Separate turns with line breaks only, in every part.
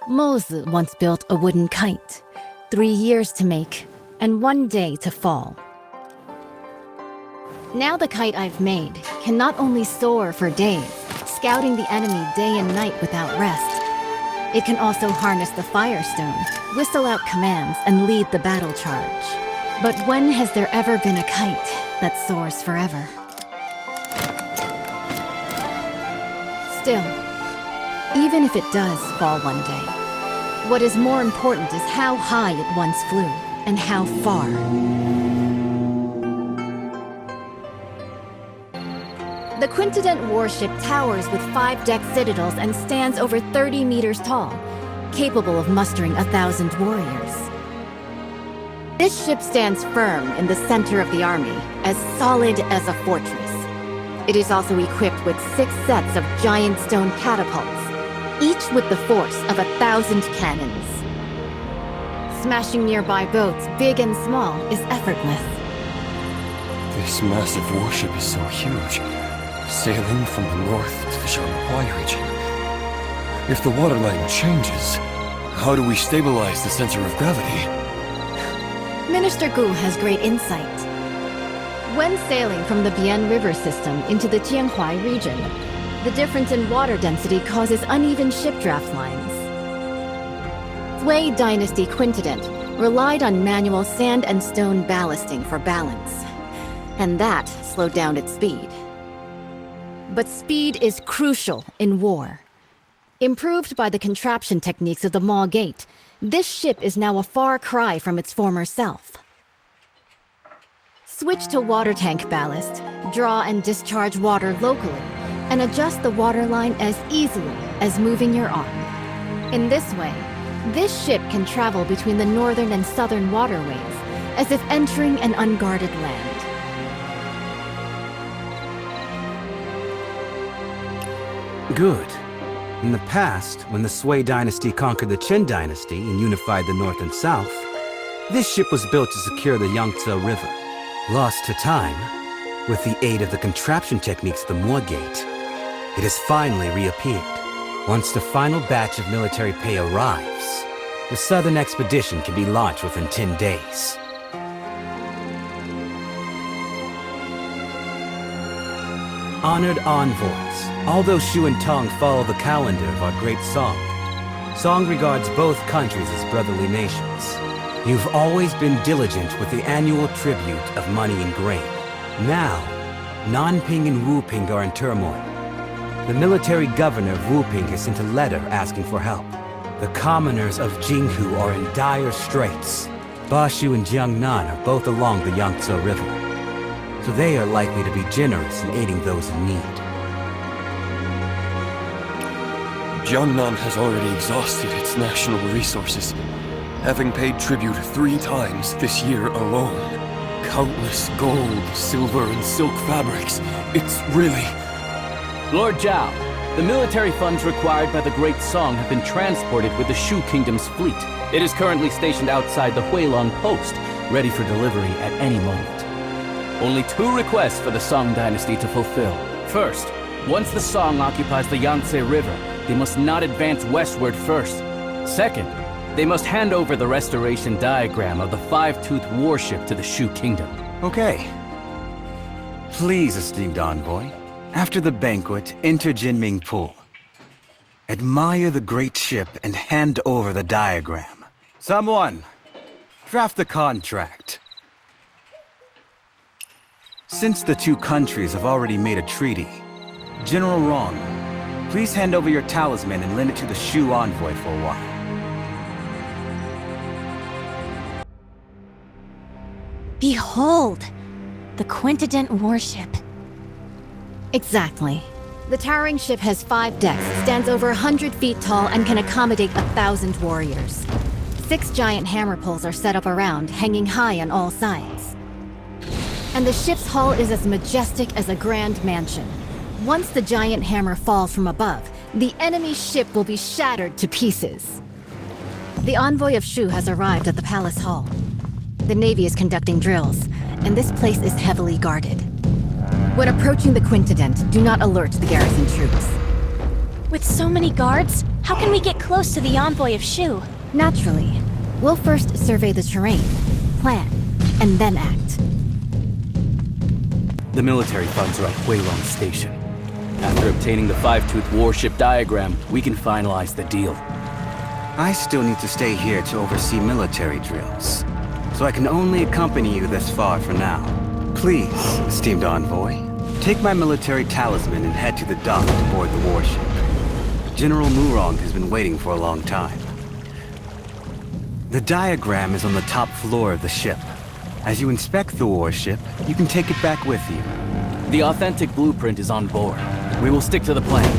Mozi once built a wooden kite, 3 years to make, and 1 day to fall. Now the kite I've made can not only soar for days, scouting the enemy day and night without rest, it can also harness the Firestone, whistle out commands, and lead the battle charge. But when has there ever been a kite that soars forever? Still, even if it does fall one day, what is more important is how high it once flew, and how far. The Quintident warship towers with 5-deck citadels and stands over 30 meters tall, capable of mustering 1,000 warriors. This ship stands firm in the center of the army, as solid as a fortress. It is also equipped with 6 sets of giant stone catapults, each with the force of 1,000 cannons. Smashing nearby boats, big and small, is effortless.
This massive warship is so huge, sailing from the north to the Shanghai region. If the waterline changes, how do we stabilize the center of gravity?
Minister Gu has great insight. When sailing from the Bian River system into the Jianhuai region, the difference in water density causes uneven ship draft lines. Wei Dynasty Quintident relied on manual sand and stone ballasting for balance, and that slowed down its speed. But speed is crucial in war. Improved by the contraption techniques of the Maw Gate, this ship is now a far cry from its former self. Switch to water tank ballast, draw and discharge water locally, and adjust the waterline as easily as moving your arm. In this way, this ship can travel between the northern and southern waterways, as if entering an unguarded land.
Good. In the past, when the Sui dynasty conquered the Qin dynasty and unified the north and south, this ship was built to secure the Yangtze River. Lost to time, with the aid of the contraption techniques of the Maw Gate, it has finally reappeared. Once the final batch of military pay arrives, the southern expedition can be launched within 10 days. Honored envoys, although Shu and Tong follow the calendar of our great Song, Song regards both countries as brotherly nations. You've always been diligent with the annual tribute of money and grain. Now, Nanping and Wuping are in turmoil. The military governor of Wuping has sent a letter asking for help. The commoners of Jinghu are in dire straits. Bashu and Jiangnan are both along the Yangtze River, so they are likely to be generous in aiding those in need.
Jiangnan has already exhausted its national resources, having paid tribute 3 times this year alone. Countless gold, silver, and silk fabrics. It's really...
Lord Zhao, the military funds required by the Great Song have been transported with the Shu Kingdom's fleet. It is currently stationed outside the Huilong post, ready for delivery at any moment. Only 2 requests for the Song dynasty to fulfill. First, once the Song occupies the Yangtze River, they must not advance westward first. Second, they must hand over the restoration diagram of the 5-toothed warship to the Shu Kingdom.
Okay. Please, esteemed envoy, after the banquet, enter Jinming Pool. Admire the great ship and hand over the diagram. Someone, draft the contract. Since the 2 countries have already made a treaty, General Rong, please hand over your talisman and lend it to the Shu envoy for a while.
Behold! The Quintident warship. Exactly. The towering ship has 5 decks, stands over 100 feet tall, and can accommodate 1,000 warriors. 6 giant hammer poles are set up around, hanging high on all sides. And the ship's hull is as majestic as a grand mansion. Once the giant hammer falls from above, the enemy ship will be shattered to pieces. The envoy of Shu has arrived at the palace hall. The Navy is conducting drills, and this place is heavily guarded. When approaching the Quintident, do not alert the garrison troops.
With so many guards, how can we get close to the envoy of Shu?
Naturally. We'll first survey the terrain, plan, and then act.
The military funds are at Huilong Station. After obtaining the five-tooth warship diagram, we can finalize the deal.
I still need to stay here to oversee military drills, so I can only accompany you this far for now. Please, esteemed envoy, take my military talisman and head to the dock to board the warship. General MURONG has been waiting for a long time. The diagram is on the top floor of the ship. As you inspect the warship, you can take it back with you.
The authentic blueprint is on board. We will stick to the plan.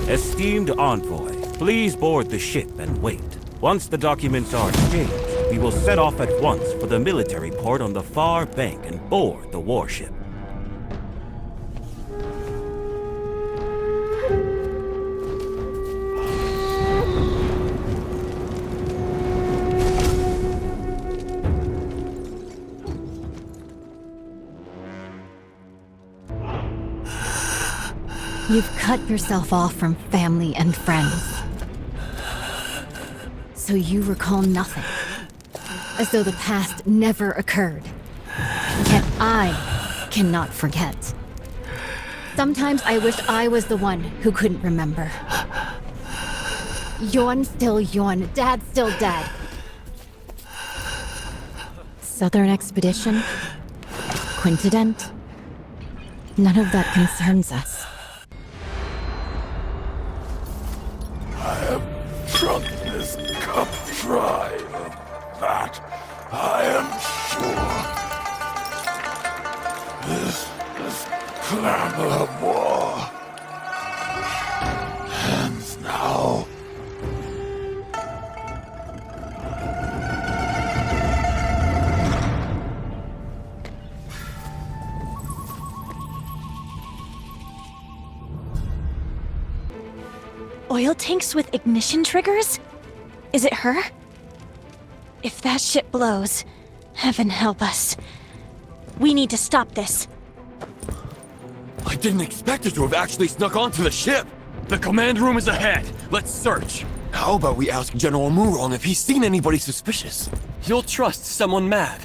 Esteemed envoy, please board the ship and wait. Once the documents are exchanged, we will set off at once for the military port on the far bank and board the warship.
You've cut yourself off from family and friends. So you recall nothing. As though the past never occurred. Yet I cannot forget. Sometimes I wish I was the one who couldn't remember. Yuan still Yuan, Dad still Dad. Southern Expedition? Quintident? None of that concerns us.
I have drunk this cup dry of that. I am sure. This clamor of war ends now.
Oil tanks with ignition triggers? Is it her? If that ship blows, heaven help us. We need to stop this.
I didn't expect it to have actually snuck onto the ship! The command room is ahead! Let's search! How about we ask General Murong if he's seen anybody suspicious? He'll trust someone mad.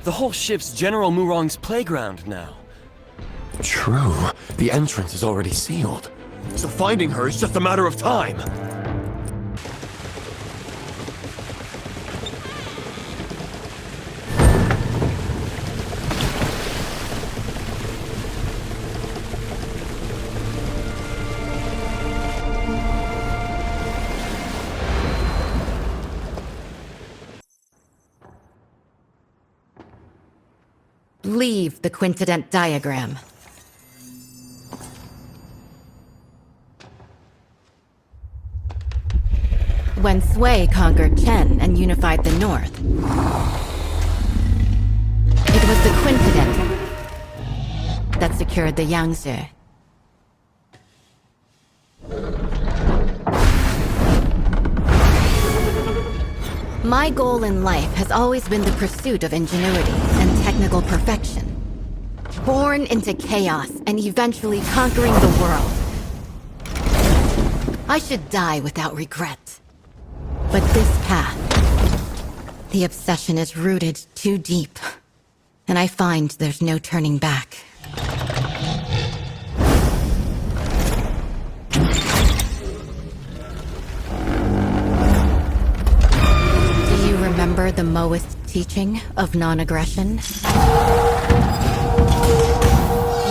The whole ship's General Murong's playground now. True. The entrance is already sealed. So finding her is just a matter of time.
Leave the quintident diagram. When Sui conquered Chen and unified the North, it was the quintident that secured the Yangtze. My goal in life has always been the pursuit of ingenuity and technical perfection. Born into chaos and eventually conquering the world. I should die without regret. But this path, the obsession is rooted too deep, and I find there's no turning back. Do you remember the Maoist teaching of non-aggression?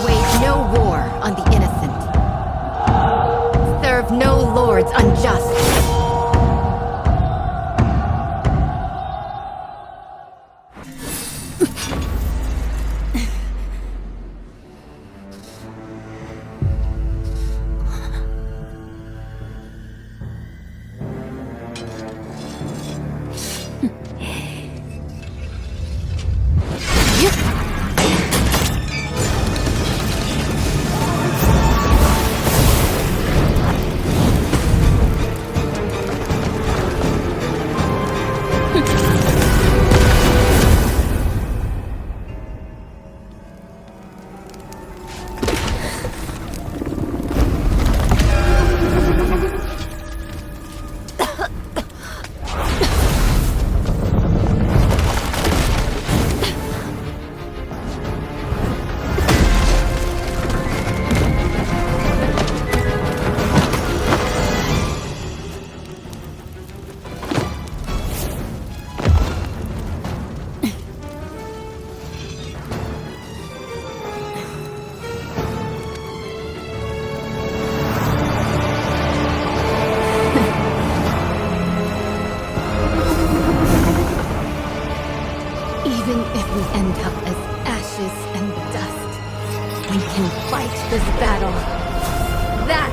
Wage no war on the innocent. Serve no lords unjust. ashes and dust. We can fight this battle. That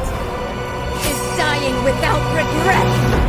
is dying without regret!